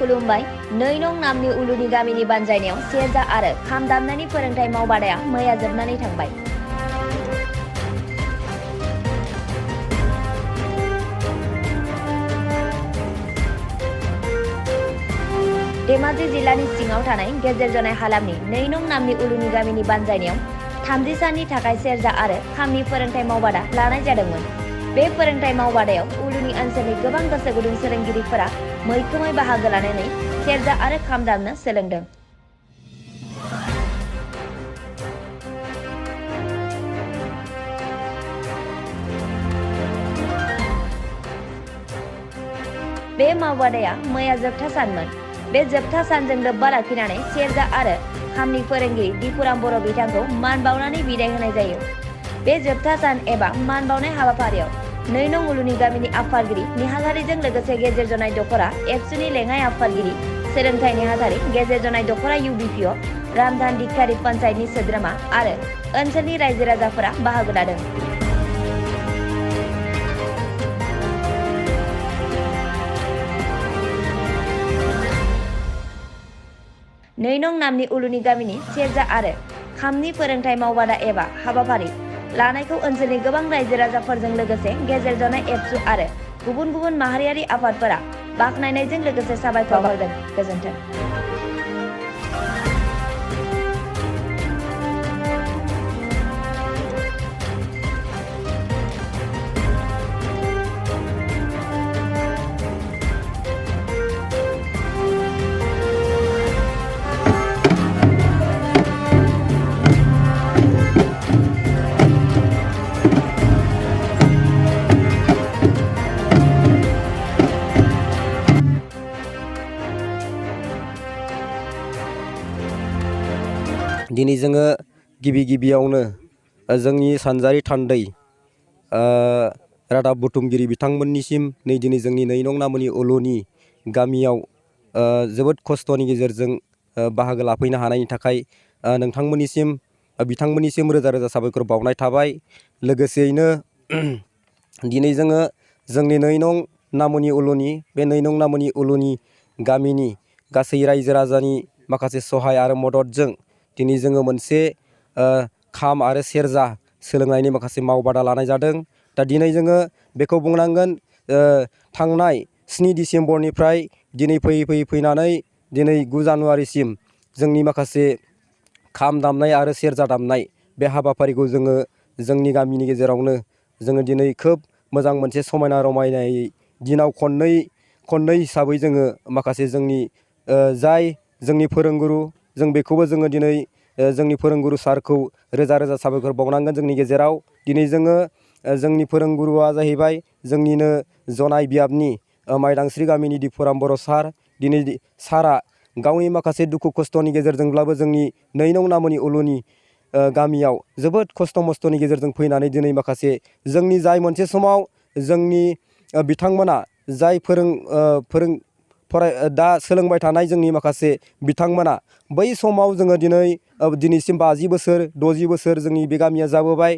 खुलुमबाय। 2 नं नामनि उलुनि गामिनि बानजायनायाव सेरजा आरो खाम दामनायनि फोरोंथाय मावबादाया मैया जोबनानै थांबाय। धेमाजि जिल्लानि सिङाव थानाय गेजेर जनाय हालामनि 2 नं नामनि उलुनि गामिनि बानजायनायाव 30 साननि थाखाय सेरजा आरो खामनि फोरोंथाय मावबादा लानाय जादोंमोन। बे फोरोंथाय मावबादायाव उलुनि ओनसोलनि गोबां गोसो गुदुं सोलोंगिरिफोरा मैखोमै बाहागो लानानै सेरजा आरो खाम दामनो सोलोंदों। बे मावबादाया मैया जोबथा सानमोन। बे जोबथा सानजों लोब्बा लाखिनानै सेरजा आरो खामनि फोरोंगिरि दिपुराम बर' बिथांखौ मान बावनानै बिदाय होनाय जायो। बे जोबथा सान एबा मान बावनाय हाबाफारियाव 2 नं उलुनि गामिनि आफादगिरि निहालारिजों लोगोसे गेजेर जनाय दखरा एबसुनि लेङाइ आफादगिरि सोलोंथाइ नेहाथारि गेजेर जनाय दखरा UBPO रामधान दिखारि पन्चायतनि सोद्रोमा आरो ओनसोलनि रायजो राजाफोरा बाहागो लादों। 2 नं नामनि उलुनि गामिनि सेरजा आरो खामनि फोरोंथाय मावबादा एबा हाबाफारि लानायखौ ओनसोलनि गोबां रायजो राजाफोरजों लोगोसे गेजेर जनाय एबसु आरो गुबुन गुबुन माहारियारि आफादफोरा बाख्नायनायजों लोगोसे साबायखर बावदों। गोजोन्थों। दिनै जोङो गिबियावनो जोंनि सानजारि थान्दै रादाब बुथुमगिरि बिथांमोननिसिम दिनै जोंनि 2 नं नामनि उलुनि गामियाव जोबोद खस्थ'नि गेजेरजों बाहागो लाफैनो हानायनि थाखाय बिथांमोननिसिम रोजा रोजा साबायखर बावनाय थाबाय। लोगोसेयैनो दिनै जोङो जोंनि 2 नं नामनि उलुनि बे 2 नं नामनि उलुनि गामिनि गासै रायजो राजानि माखासे सहाय आरो मददजों दिनै जोङो मोनसे खाम आरो सेरजा सोलोंनायनि माखासे मावबादा लानाय जादों। दा दिनै जोङो बेखौ बुंनांगोन थांनाय 7 डिसेम्बरनिफ्राय दिनै फैनानै दिनै 9 जानुवारिसिम जोंनि माखासे खाम दामनाय आरो सेरजा दामनाय बे हाबाफारिखौ जोङो जोंनि गामिनि गेजेरावनो जोङो दिनै खोब मोजां मोनसे समायना रमायनायै दिनाव खननै हिसाबै जोङो माखासे जोंनि जाय जोंनि फोरोंगुरु जों बेखौबो जोङो दिनै जोंनि फोरोंगुरु सारखौ रोजा रोजा साबायखर बावनांगोन। जोंनि गेजेराव दिनै जोङो जोंनि फोरोंगुरुआ जाहैबाय जोंनिनो जनाय बियाबनि माइदांस्रि गामिनि दिपुराम बर' सार। दिनै सारा गावनि माखासे दुखु खस्थ'नि गेजेरजोंब्लाबो जोंनि 2 नं नामनि उलुनि गामियाव जोबोद खस्थ' मस्थ'नि गेजेरजों फैनानै दिनै माखासे जोंनि जाय मोनसे समाव जोंनि बिथांमोना जाय दा सोलोंबाय थानाय जोंनि माखासे बिथांमोना बै समाव जोङो दिनैसिम 50 बोसोर 60 बोसोर जोंनि बे गामिया जाबोबाय।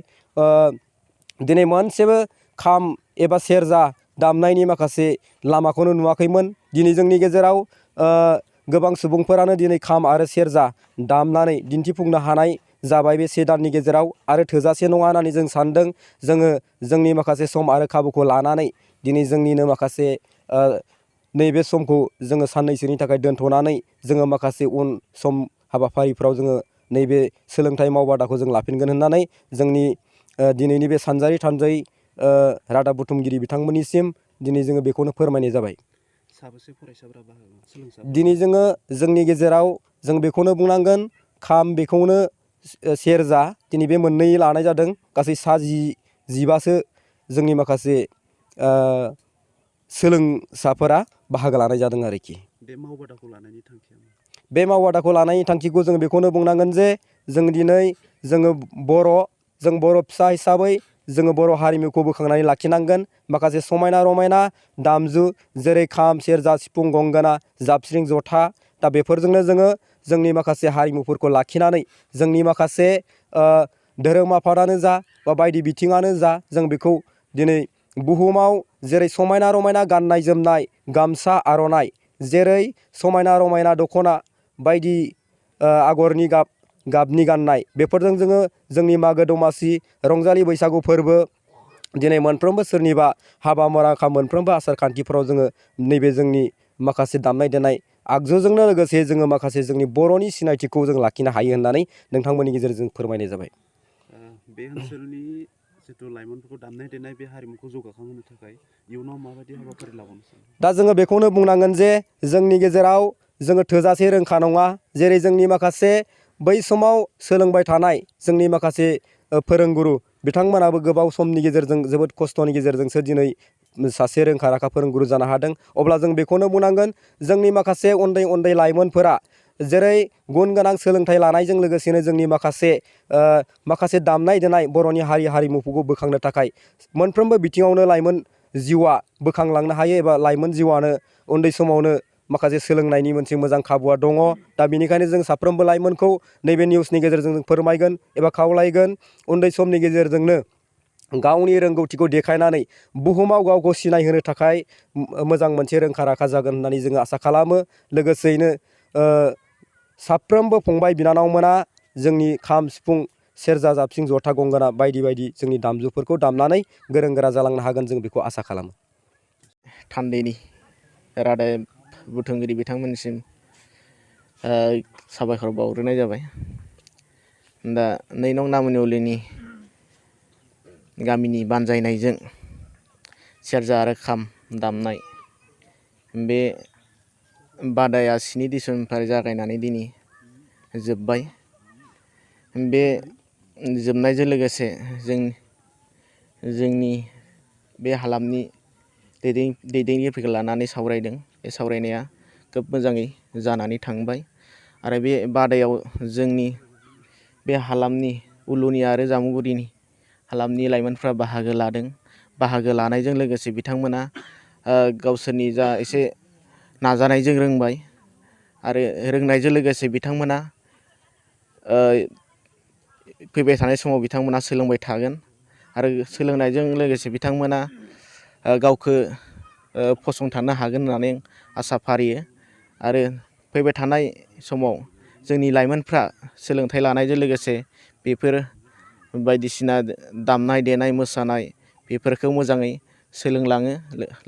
दिनै मोनसेबो खाम एबा सेरजा दामनायनि माखासे लामाखौनो नुवाखैमोन। दिनै जोंनि गेजेराव गोबां सुबुंफोरानो दिनै खाम आरो सेरजा दामनानै दिन्थिफुंनो हानाय जाबाय बे 1 दाननि गेजेराव आरो थोजासे नङा होननानै जों सानदों। जोङो जोंनि माखासे सम आरो खाबुखौ लानानै दिनै जोंनिनो माखासे नैबे समखौ जोङो साननैसोनि थाखाय दोनथ'नानै जोङो माखासे उन सम हाबाफारिफ्राव जोङो नैबे सोलोंथाइ मावबादाखौ जों लाफिनगोन होननानै जोंनि दिनैनि बे सानजारि थान्दै रादाब बुथुमगिरि बिथांमोननिसिम दिनै जोङो बेखौनो फोरमायनाय जाबाय। साबेसे फरायसाफोरा दिनै जोङो जोंनि गेजेराव जों बेखौनो बुंनांगोन खाम बेखौनो सेरजा दिनै बे मोननै लानाय जादों। गासै 15 जोंनि माखासे सोलोंसाफोरा बाहागो लानाय जादों आरोखि। बे मावबादाखौ लानायनि थांखिया मा? बे मावबादाखौ लानायनि थांखिखौ जों बेखौनो बुंनांगोन जे जों दिनै जोङो बर' फिसा हिसाबै जोङो बर' हारिमुखौ बोखांनानै लाखिनांगोन। माखासे समायना रमायना दामजु जेरै खाम सेरजा सिफुं गंगोना जाबस्रिं जथा दा बेफोरजोंनो जोङो जोंनि माखासे हारिमुफोरखौ लाखिनानै जोंनि माखासे धोरोम आफादानो जा बा बायदि बिथिङानो जा जों बेखौ दिनै बुहुमाव जेरै समायना रमायना गाननाय जोमनाय गामसा आर'नाइ जेरै समायना रमायना दख'ना बायदि आगरनि गाबनि गाननाय बेफोरजों जोङो जोंनि मागो दमासि रंजालि बैसागु फोरबो दिनै मोनफ्रोमबो सोरनिबा हाबा मराखा मोनफ्रोमबो आसार खान्थिफोराव जोङो नैबे जोंनि माखासे दामनाय देनाय आगजुजोंनो लोगोसे जोङो माखासे जोंनि बर'नि सिनायथिखौ जों लाखिनो हायो होननानै नोंथांमोननि गेजेरजों फोरमायनाय जाबाय। बे ओनसोलनि जिथु लाइमोनफोरखौ दामनाय देनाय बे हारिमुखौ जौगाखांहोनो थाखाय इयुनाव माबायदि हाबाफारि लाबावनो सानो? दा जोङो बेखौनो बुंनांगोन जे जोंनि गेजेराव जोङो थोजासे रोंखा नङा। जेरै जोंनि माखासे बै समाव सोलोंबाय थानाय जोंनि माखासे फोरोंगुरु बिथांमोनाबो गोबाव समनि गेजेरजों जोबोद खस्थ'नि गेजेरजोंसो दिनै सासे रोंखा राखा फोरोंगुरु जानो हादों। अब्ला जों बेखौनो बुंनांगोन जोंनि माखासे उन्दै उन्दै लाइमोनफोरा जेरै गुन गोनां सोलोंथाइ लानायजों लोगोसेनो जोंनि माखासे दामनाय देनाय बर'नि हारिमुफोरखौ बोखांनो थाखाय मोनफ्रोमबो बिथिङावनो लाइमोन जिउआ बोखांलांनो हायो एबा लाइमोन जिउआनो उन्दै समावनो माखासे सोलोंनायनि मोनसे मोजां खाबुआ दङ। दा बेनिखायनो जों साफ्रोमबो लाइमोनखौ नैबे निउसनि गेजेरजों जों फोरमायगोन एबा खावलायगोन उन्दै समनि गेजेरजोंनो गावनि रोंगौथिखौ देखायनानै बुहुमाव गावखौ सिनायहोनो थाखाय मोजां मोनसे रोंखा राखा जागोन होननानै जोङो आसा खालामो। लोगोसेयैनो साफ्रोमबो फंबाय बिनानावमोना जोंनि खाम सिफुं सेरजा जाबस्रिं जथा गंगोना बायदि बायदि जोंनि दामजुफोरखौ दामनानै गोरों गोरा जालांनो हागोन जों बेखौ आसा खालामो। थान्दैनि रादाय बुथुमगिरि बिथांमोननिसिम साबायखर बावग्रोनाय जाबाय। दा 2 नं नामुनि उलुनि गामिनि बानजायनायजों सेरजा आरो खाम दामनाय बे बादाया 7 डिसेम्बरनिफ्राय जागायनानै दिनै जोब्बाय। बे जोबनायजों लोगोसे जोंनि बे हालामनि दैदेनगिरिफोरखौ लानानै सावरायदों। बे सावरायनाया खोब मोजाङै जानानै थांबाय आरो बे बादायाव जोंनि बे हालामनि उलुनि आरो जामुगुरिनि हालामनि लाइमोनफ्रा बाहागो लादों। बाहागो लानायजों लोगोसे बिथांमोना गावसोरनि जा एसे नाजानायजों रोंबाय आरो रोंनायजों लोगोसे बिथांमोना फैबाय थानाय समाव बिथांमोना सोलोंबाय थागोन आरो सोलोंनायजों लोगोसे बिथांमोना गावखौ फसंथानो हागोन होननानै आसा फारियो आरो फैबाय थानाय समाव जोंनि लाइमोनफ्रा सोलोंथाइ लानायजों लोगोसे बेफोर बायदिसिना दामनाय देनाय मोसानाय बेफोरखौ मोजाङै सोलोंलाङो।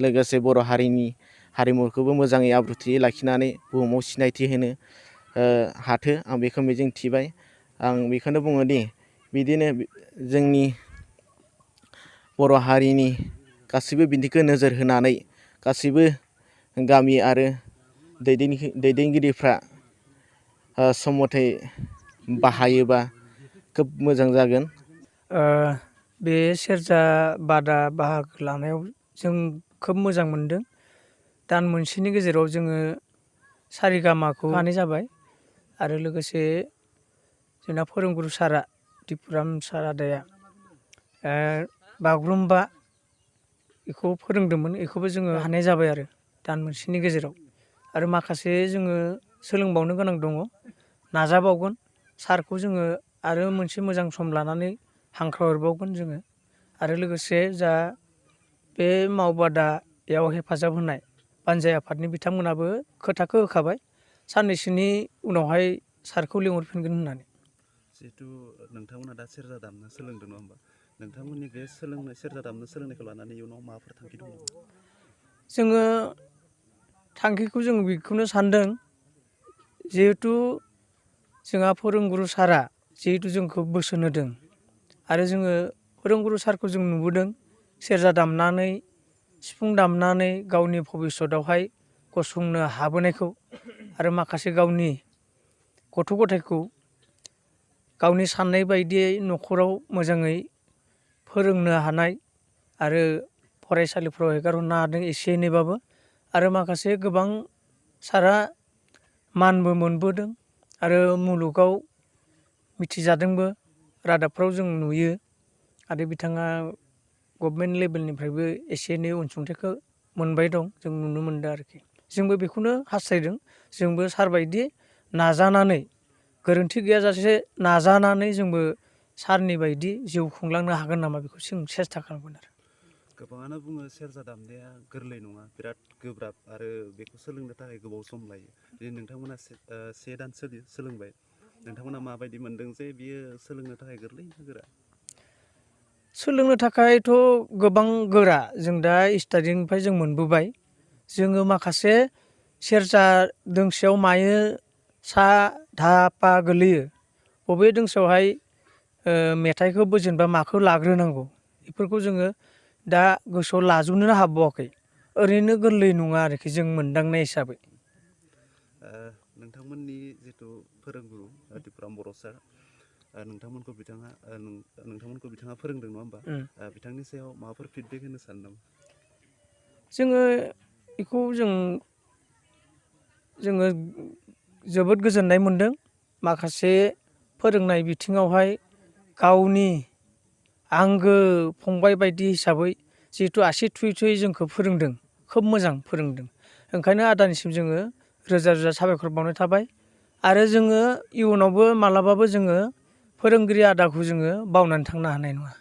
लोगोसे बर' हारिनि हारिमुखौबो मोजाङै आब्रुथियै लाखिनानै बुहुमाव सिनायथि होनो हाथो आं बेखौ मिजिं थिबाय। आं बेखौनो बुङोदि बिदिनो जोंनि बर' हारिनि गासैबो बिथिंखौ नोजोर होनानै गासैबो गामि आरो दैदेनगिरिफ्रा सम मथै बाहायोबा खोब मोजां जागोन। बे सेरजा बादा बाहागो लानायाव जों खोब मोजां मोनदों। दान मोनसेनि गेजेराव जोङो सारिगामाखौ लानाय जाबाय आरो लोगोसे जोंना फोरोंगुरु सारा दिपुराम सार आदाया बागुरुम्बा बेखौ फोरोंदोंमोन। बेखौबो जोङो हानाय जाबाय आरो दान मोनसेनि गेजेराव आरो माखासे जोङो सोलोंबावनो गोनां दङ। नाजाबावगोन सारखौ जोङो आरो मोनसे मोजां सम लानानै हांख्रायहरबावगोन जोङो आरो लोगोसे जा बे मावबादायाव हेफाजाब होनाय बानजाय आफादनि बिथांमोनाबो खोथाखौ होखाबाय साननैसोनि उनावहाय सारखौ लिंहरफिनगोन होननानै। जिहेथु नोंथांमोना दा सेरजा दामनो सोलोंदों नङा होमबा? नोंथांमोननि बे सेरजा दामनो सोलोंनायखौ लानानै इयुनाव माबाफोर थांखि दङ नामा? जोङो थांखिखौ जों बेखौनो सानदों जिहेथु जोंहा फोरोंगुरु सारा जिहेथु जोंखौ बोसोन होदों आरो जोङो फोरोंगुरु सारखौ जों नुबोदों सेरजा दामनानै सिफुं दामनानै गावनि भबिसतआवहाय गसंनो हाबोनायखौ आरो माखासे गावनि गथ' गथायखौ गावनि साननाय बायदियै न'खराव मोजाङै फोरोंनो हानाय आरो फरायसालिफ्राव हेगारहरनो हादों एसे एनैबाबो आरो माखासे गोबां सारा मानबो मोनबोदों आरो मुलुगाव मिथिजादोंबो रादाबफ्राव जों नुयो आरो बिथाङा गभर्नमेन्ट लेभेलनिफ्रायबो एसे एनै अनसुंथाइखौ मोनबाय दं जों नुनो मोनदों आरोखि। जोंबो बेखौनो हास्थायदों जोंबो सारबायदि नाजानानै गोरोन्थि गैयाजासे नाजानानै जोंबो सारनि बायदि जिउ खुंलांनो हागोन नामा बेखौ जों सेस्था खालामगोन आरो। गोबाङानो बुङो सेरजा दामनाया गोरलै नङा, बिराद गोब्राब आरो बेखौ सोलोंनो थाखाय गोबाव सम लायो। दिनै नोंथांमोना से दान सोलोंबाय, नोंथांमोना माबायदि मोनदों जे बियो सोलोंनो थाखाय गोरलै ना गोरा? सोलोंनो थाखायथ' गोबां गोरा। जों दा स्टार्टिंनिफ्राय जों मोनबोबाय। जोङो माखासे सेरजा दोंसेयाव मायो सा धा पा गोलैयो, बबे दोंसेयावहाय मेथाइखौ जेनेबा माखौ लाग्रोनांगौ बेफोरखौ जोङो दा गोसोआव लाजोबनो हाबावाखै। ओरैनो गोरलै नङा आरोखि जों मोनदांनाय हिसाबै। नोंथांमोननि जिथु फोरोंगुरु दिपुराम बर' सार, नोंथांमोनखौ बिथाङा फोरोंदों नङा होमबा? बिथांनि सायाव माबाफोर फिडबेक होनो सानो नामा? जोङो बेखौ जोङो जोबोद गोजोननाय मोनदों। माखासे फोरोंनाय बिथिङावहाय गावनि आंगो फंबाय बायदि हिसाबै जिहेथु आसि थुयै थुयै जोंखौ फोरोंदों, खोब मोजां फोरोंदों। ओंखायनो आदानिसिम जोङो रोजा रोजा साबायखर बावनाय थाबाय। आरो जोङो इयुनावबो मालाबाबो जोङो फोरोंगिरि आदाखौ जोङो बावनानै थांनो हानाय नङा।